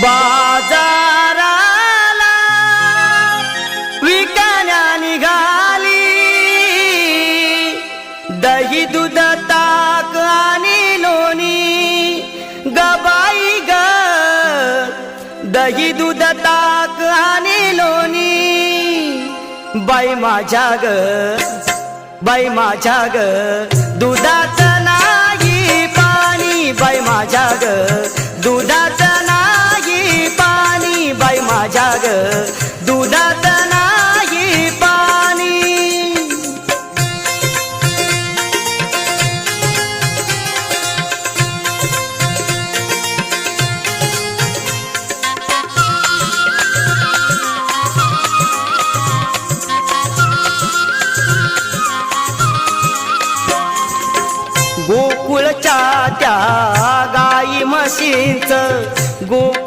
बाजाराला विकण्या निघाली, दही दूध ताक आणि लोणी गबाई ग, दही दूध ताक आणि लोणी बाई माझ्या ग, बाई माझ्या ग दुधाचं नाही पाणी, बाई माझ्या ग दुधाचं नाही पाणी, बाई माझ्या ग दुधाचं नाही पाणी. गोकुळच्या त्या गाई म्हशींचं गोकुळ